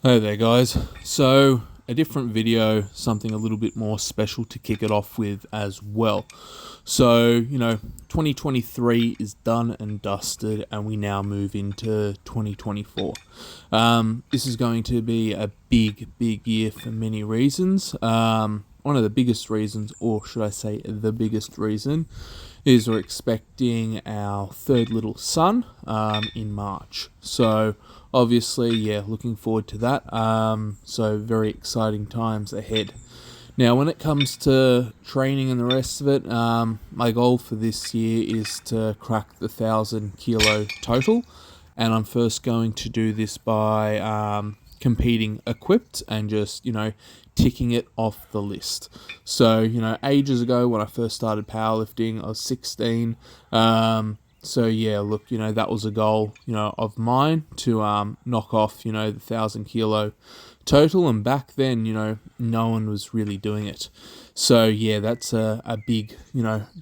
Hey there guys, so a different video, something a little bit more special to kick it off with as well. So, 2023 is done and dusted and we now move into 2024. This is going to be a big year for many reasons. One of the biggest reasons, or should I say the biggest reason, is we're expecting our third little son in March. So obviously, looking forward to that. So very exciting times ahead. Now, when it comes to training and the rest of it, my goal for this year is to crack the 1,000 kilo total. And I'm first going to do this by competing equipped and just, ticking it off the list. So, ages ago when I first started powerlifting, I was 16. So yeah, look, that was a goal, of mine to knock off, the 1,000 kilo total. And back then, no one was really doing it. So yeah, that's a big,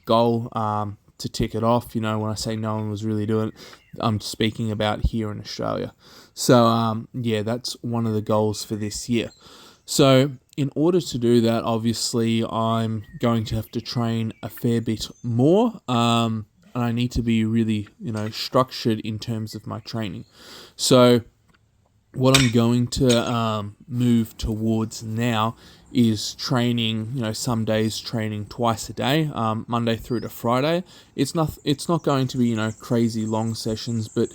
goal to tick it off. When I say no one was really doing it, I'm speaking about here in Australia. So that's one of the goals for this year. So in order to do that, obviously, I'm going to have to train a fair bit more. And I need to be really, structured in terms of my training. So what I'm going to move towards now is training, some days training twice a day, Monday through to Friday. It's not going to be, crazy long sessions, but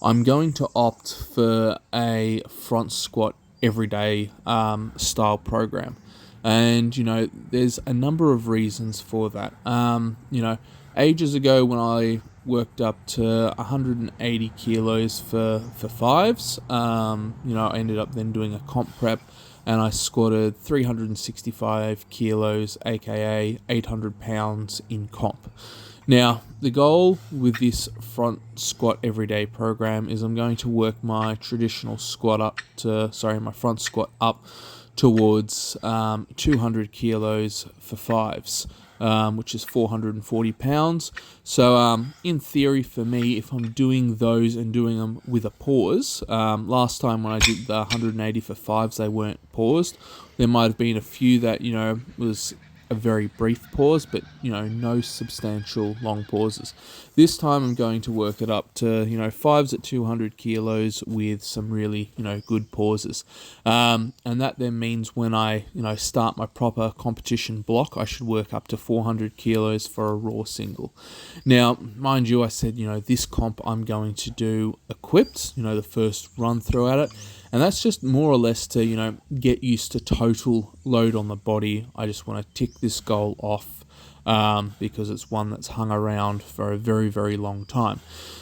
I'm going to opt for a front squat everyday style program. And, there's a number of reasons for that. Ages ago when I worked up to 180 kilos for fives, I ended up then doing a comp prep and I squatted 365 kilos, aka 800 pounds in comp. Now, the goal with this front squat everyday program is I'm going to work my traditional my front squat up towards 200 kilos for fives, which is 440 pounds. So in theory for me, if I'm doing those and doing them with a pause, last time when I did the 180 for fives, they weren't paused. There might have been a few that, was a very brief pause, but no substantial long pauses. This time I'm going to work it up to fives at 200 kilos with some really good pauses, and that then means when I start my proper competition block, I should work up to 400 kilos for a raw single. Now, mind you, I said this comp I'm going to do equipped, the first run through at it. And that's just more or less to, get used to total load on the body. I just want to tick this goal off because it's one that's hung around for a very, very long time.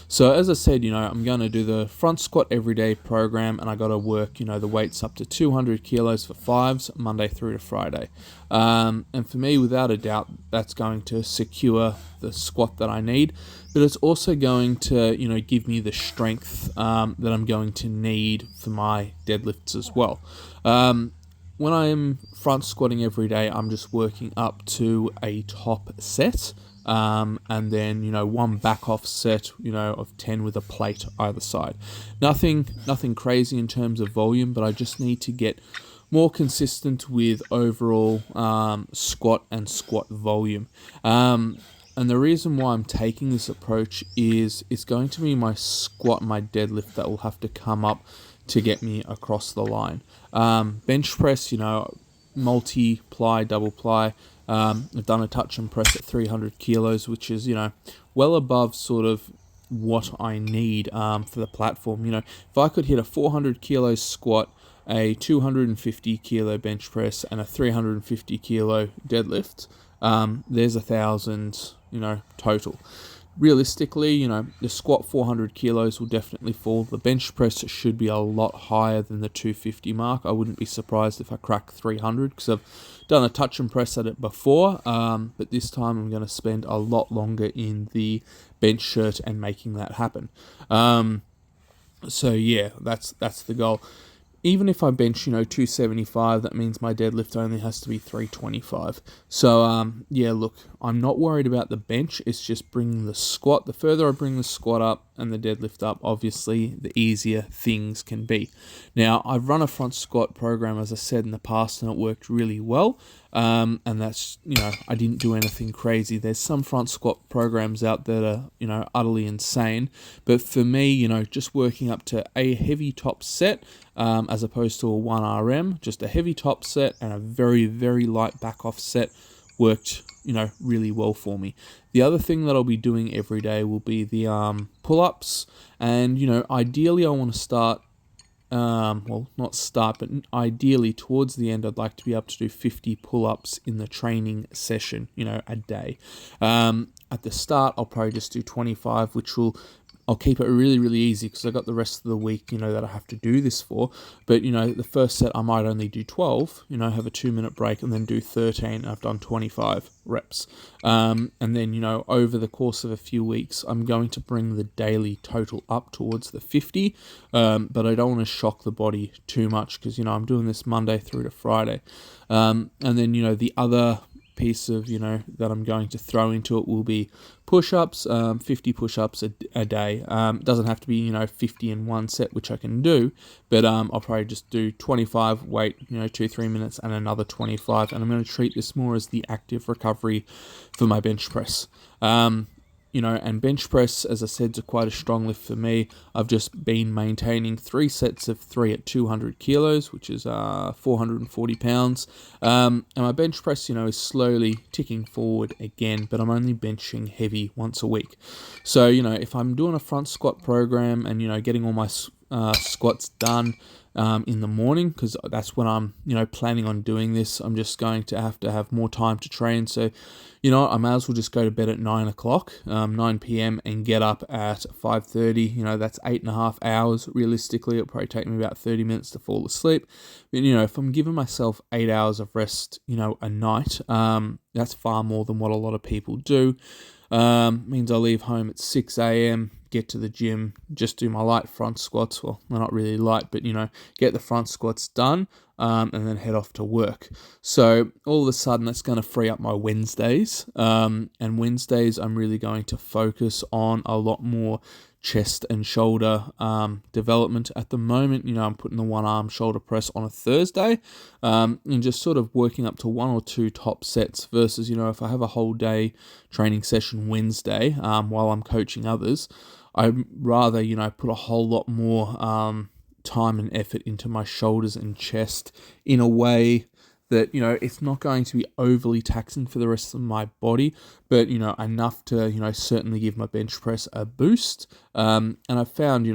So as I said, I'm going to do the front squat everyday program and I got to work, the weights up to 200 kilos for fives, Monday through to Friday. And for me, without a doubt, that's going to secure the squat that I need. But it's also going to, give me the strength that I'm going to need for my deadlifts as well. When I'm front squatting every day, I'm just working up to a top set, and then one back off set, of 10 with a plate either side. Nothing crazy in terms of volume, but I just need to get more consistent with overall squat and squat volume. And the reason why I'm taking this approach is it's going to be my squat, my deadlift that will have to come up to get me across the line. Bench press, multi-ply, double ply. I've done a touch and press at 300 kilos, which is, well above sort of what I need for the platform. If I could hit a 400 kilo squat, a 250 kilo bench press, and a 350 kilo deadlift, there's 1,000, total. Realistically, the squat 400 kilos will definitely fall. The bench press should be a lot higher than the 250 mark. I wouldn't be surprised if I crack 300 because I've done a touch and press at it before, but this time I'm going to spend a lot longer in the bench shirt and making that happen. So yeah, that's the goal. even if I bench, 275, that means my deadlift only has to be 325. So, yeah, look, I'm not worried about the bench. It's just bringing the squat. The further I bring the squat up and the deadlift up, obviously, the easier things can be. Now, I've run a front squat program, as I said, in the past, and it worked really well. And that's, I didn't do anything crazy. There's some front squat programs out that are, utterly insane. But for me, just working up to a heavy top set, as opposed to a 1RM, just a heavy top set and a very, very light back off set worked, really well for me. The other thing that I'll be doing every day will be the pull-ups. And, ideally I want to start, not start, but ideally towards the end, I'd like to be able to do 50 pull-ups in the training session, a day. At the start, I'll probably just do 25, I'll keep it really, really easy because I got the rest of the week, that I have to do this for. But, the first set I might only do 12, have a 2-minute break and then do 13. And I've done 25 reps. And then, over the course of a few weeks, I'm going to bring the daily total up towards the 50. But I don't want to shock the body too much because, I'm doing this Monday through to Friday. And then, the other piece of, that I'm going to throw into it will be push-ups, 50 push-ups a day. It doesn't have to be, 50 in one set, which I can do, but I'll probably just do 25, wait, 2-3 minutes, and another 25, and I'm going to treat this more as the active recovery for my bench press. And bench press, as I said, is quite a strong lift for me. I've just been maintaining 3 sets of 3 at 200 kilos, which is 440 pounds. And my bench press, is slowly ticking forward again, but I'm only benching heavy once a week. So, if I'm doing a front squat program and, getting all my squats done in the morning, because that's when I'm, planning on doing this, I'm just going to have more time to train. So, I may as well just go to bed at 9 o'clock, 9 p.m. and get up at 5:30. That's 8.5 hours. Realistically, it'll probably take me about 30 minutes to fall asleep. But, if I'm giving myself 8 hours of rest, a night, that's far more than what a lot of people do. Means I leave home at 6 a.m., get to the gym, just do my light front squats. Well, they're not really light, but, get the front squats done, and then head off to work. So all of a sudden, that's going to free up my Wednesdays. And Wednesdays, I'm really going to focus on a lot more chest and shoulder development. At the moment, I'm putting the 1-arm shoulder press on a Thursday, and just sort of working up to 1 or 2 top sets versus, if I have a whole day training session Wednesday while I'm coaching others, I'd rather, put a whole lot more time and effort into my shoulders and chest in a way that, it's not going to be overly taxing for the rest of my body, but, enough to, certainly give my bench press a boost. And I've found,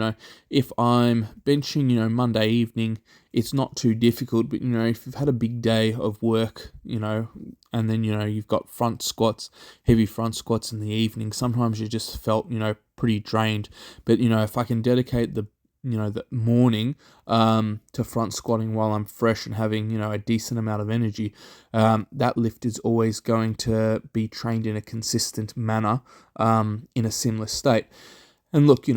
if I'm benching, Monday evening, it's not too difficult, but, if you've had a big day of work, and then, you've got front squats, heavy front squats in the evening, sometimes you just felt, pretty drained. But, if I can dedicate the morning to front squatting while I'm fresh and having, a decent amount of energy, that lift is always going to be trained in a consistent manner in a similar state. And look,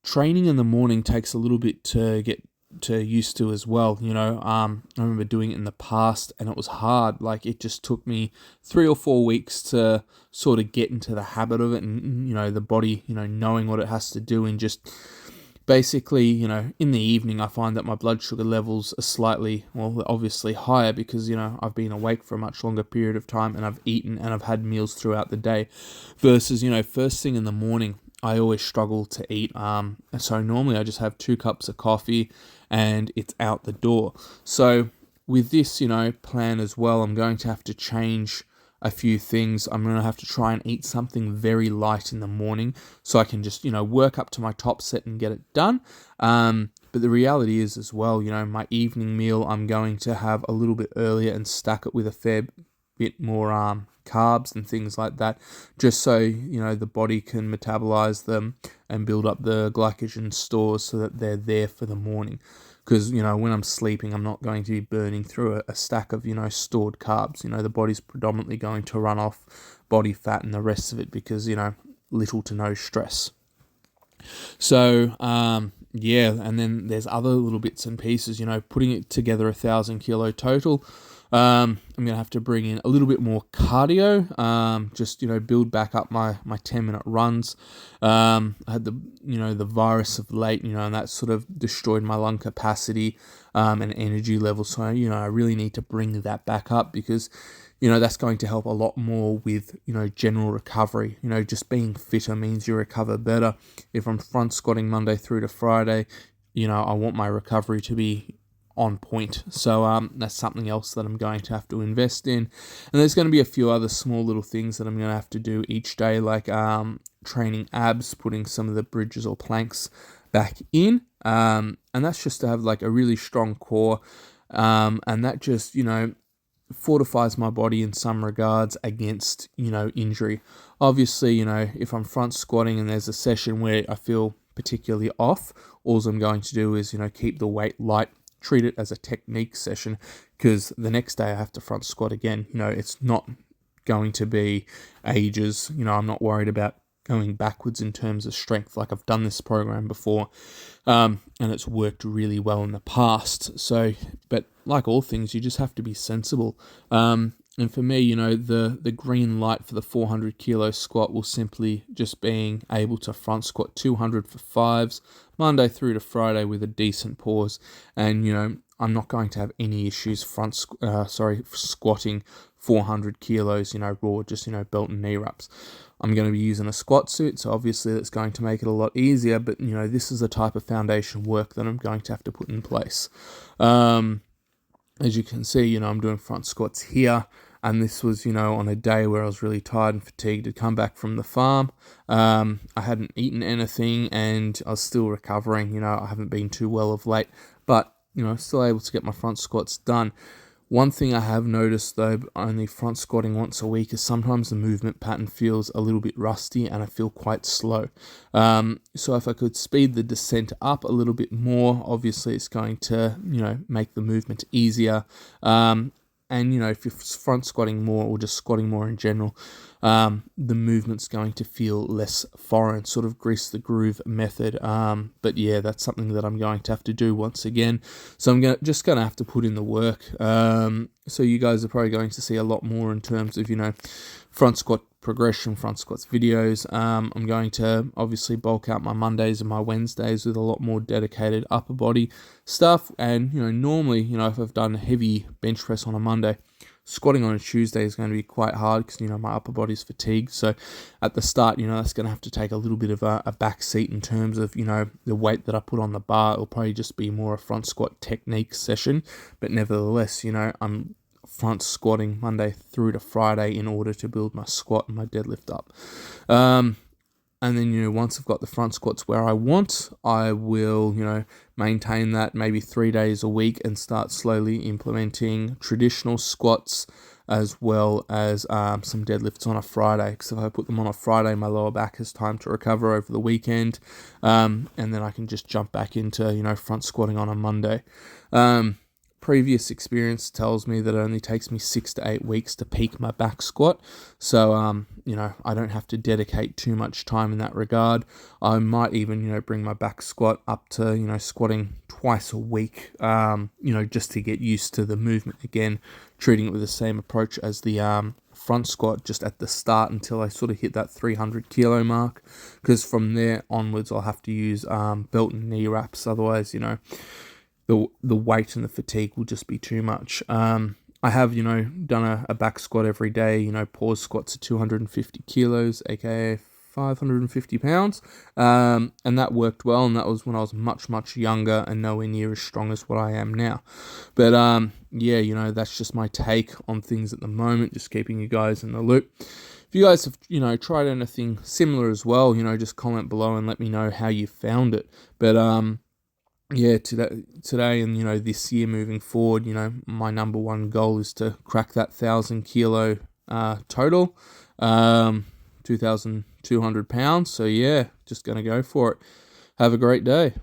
training in the morning takes a little bit to get used to as well. I remember doing it in the past and it was hard. Like, it just took me 3 or 4 weeks to sort of get into the habit of it and, the body, knowing what it has to do. And just basically, in the evening, I find that my blood sugar levels are slightly, obviously higher because, I've been awake for a much longer period of time and I've eaten and I've had meals throughout the day versus, first thing in the morning, I always struggle to eat. So normally I just have 2 cups of coffee and it's out the door. So with this, plan as well, I'm going to have to change a few things. I'm going to have to try and eat something very light in the morning so I can just, work up to my top set and get it done. But the reality is as well, my evening meal, I'm going to have a little bit earlier and stack it with a fair bit more carbs and things like that, just so, the body can metabolize them and build up the glycogen stores so that they're there for the morning. Because, when I'm sleeping, I'm not going to be burning through a stack of, stored carbs. The body's predominantly going to run off body fat and the rest of it because, little to no stress. So, yeah, and then there's other little bits and pieces, putting it together 1,000 kilo total. I'm going to have to bring in a little bit more cardio, just, build back up my 10-minute runs. I had the virus of late, and that sort of destroyed my lung capacity, and energy levels. So, I really need to bring that back up because, that's going to help a lot more with, general recovery. Just being fitter means you recover better. If I'm front squatting Monday through to Friday, I want my recovery to be on point. So that's something else that I'm going to have to invest in. And there's going to be a few other small little things that I'm going to have to do each day, like training abs, putting some of the bridges or planks back in. And that's just to have like a really strong core. And that just, fortifies my body in some regards against, injury. Obviously, if I'm front squatting and there's a session where I feel particularly off, all I'm going to do is, keep the weight light, treat it as a technique session, because the next day I have to front squat again. It's not going to be ages. I'm not worried about going backwards in terms of strength. Like, I've done this program before, and it's worked really well in the past. So, but like all things, you just have to be sensible. And for me, the green light for the 400 kilo squat will simply just being able to front squat 200 for fives, Monday through to Friday with a decent pause. And, I'm not going to have any issues squatting 400 kilos, raw, just, belt and knee wraps. I'm going to be using a squat suit, so obviously that's going to make it a lot easier, but, this is the type of foundation work that I'm going to have to put in place. As you can see, I'm doing front squats here, and this was, on a day where I was really tired and fatigued. I'd come back from the farm. I hadn't eaten anything, and I was still recovering. I haven't been too well of late, but, still able to get my front squats done. One thing I have noticed, though, only front squatting once a week, is sometimes the movement pattern feels a little bit rusty and I feel quite slow. So if I could speed the descent up a little bit more, obviously it's going to, make the movement easier. And, if you're front squatting more or just squatting more in general, the movement's going to feel less foreign, sort of grease the groove method. But yeah, that's something that I'm going to have to do once again. So I'm just going to have to put in the work. So you guys are probably going to see a lot more in terms of, front squat progression, front squats videos. I'm going to obviously bulk out my Mondays and my Wednesdays with a lot more dedicated upper body stuff. And, normally, if I've done a heavy bench press on a Monday, squatting on a Tuesday is going to be quite hard because, my upper body's fatigued. So at the start, that's going to have to take a little bit of a back seat in terms of, the weight that I put on the bar. It'll probably just be more a front squat technique session. But nevertheless, I'm front squatting Monday through to Friday in order to build my squat and my deadlift up. And then, once I've got the front squats where I want, I will, maintain that maybe 3 days a week and start slowly implementing traditional squats as well as some deadlifts on a Friday. Because if I put them on a Friday, my lower back has time to recover over the weekend. And then I can just jump back into, front squatting on a Monday. Previous experience tells me that it only takes me 6 to 8 weeks to peak my back squat. So, I don't have to dedicate too much time in that regard. I might even, bring my back squat up to, squatting twice a week, just to get used to the movement again, treating it with the same approach as the front squat just at the start until I sort of hit that 300 kilo mark. Because from there onwards, I'll have to use belt and knee wraps. Otherwise, the weight and the fatigue will just be too much. I have, done a back squat every day, pause squats at 250 kilos, aka 550 pounds. And that worked well, and that was when I was much, much younger and nowhere near as strong as what I am now. But yeah, that's just my take on things at the moment, just keeping you guys in the loop. If you guys have, tried anything similar as well, just comment below and let me know how you found it. But yeah, today and, this year moving forward, my number one goal is to crack that 1,000 kilo total, 2,200 pounds. So yeah, just going to go for it. Have a great day.